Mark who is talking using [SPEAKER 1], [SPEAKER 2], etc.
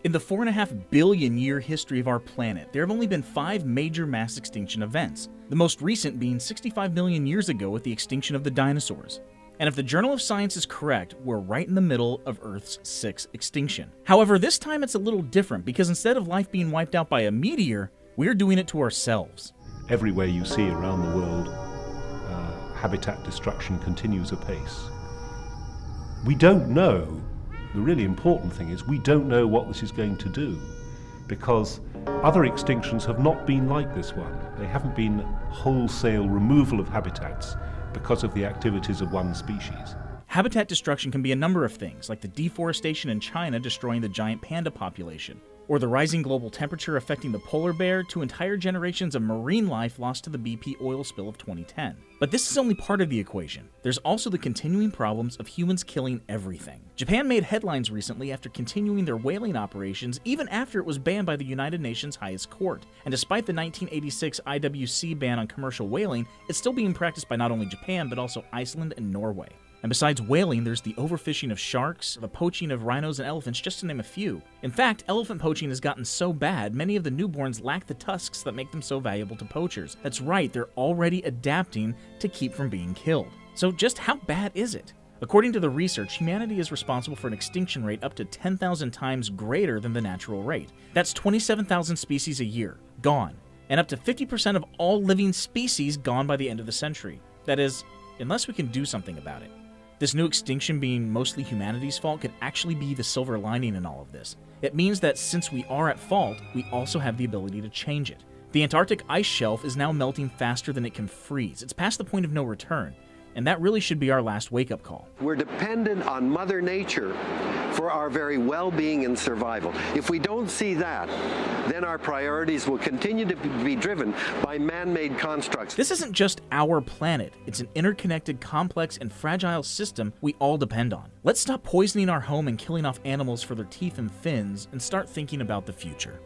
[SPEAKER 1] In the 4.5 billion year history of our planet, there have only been 5 major mass extinction events, the most recent being 65 million years ago with the extinction of the dinosaurs. And if the Journal of Science is correct, we're right in the middle of Earth's 6th extinction. However, this time it's a little different because instead of life being wiped out by a meteor, we're doing it to ourselves.
[SPEAKER 2] Everywhere you see around the world, habitat destruction continues apace. We don't know. The really important thing is we don't know what this is going to do, because other extinctions have not been like this one. They haven't been wholesale removal of habitats because of the activities of one species.
[SPEAKER 1] Habitat destruction can be a number of things, like the deforestation in China destroying the giant panda population, or the rising global temperature affecting the polar bear, to entire generations of marine life lost to the BP oil spill of 2010. But this is only part of the equation. There's also the continuing problems of humans killing everything. Japan made headlines recently after continuing their whaling operations even after it was banned by the United Nations highest court. And despite the 1986 IWC ban on commercial whaling, it's still being practiced by not only Japan but also Iceland and Norway. And besides whaling, there's the overfishing of sharks, the poaching of rhinos and elephants, just to name a few. In fact, elephant poaching has gotten so bad, many of the newborns lack the tusks that make them so valuable to poachers. That's right, they're already adapting to keep from being killed. So just how bad is it? According to the research, humanity is responsible for an extinction rate up to 10,000 times greater than the natural rate. That's 27,000 species a year, gone. And up to 50% of all living species gone by the end of the century. That is, unless we can do something about it. This new extinction being mostly humanity's fault could actually be the silver lining in all of this. It means that since we are at fault, we also have the ability to change it. The Antarctic ice shelf is now melting faster than it can freeze. It's past the point of no return, and that really should be our last wake-up call.
[SPEAKER 3] We're dependent on Mother Nature for our very well-being and survival. If we don't see that, then our priorities will continue to be driven by man-made constructs.
[SPEAKER 1] This isn't just our planet. It's an interconnected, complex, and fragile system we all depend on. Let's stop poisoning our home and killing off animals for their teeth and fins and start thinking about the future.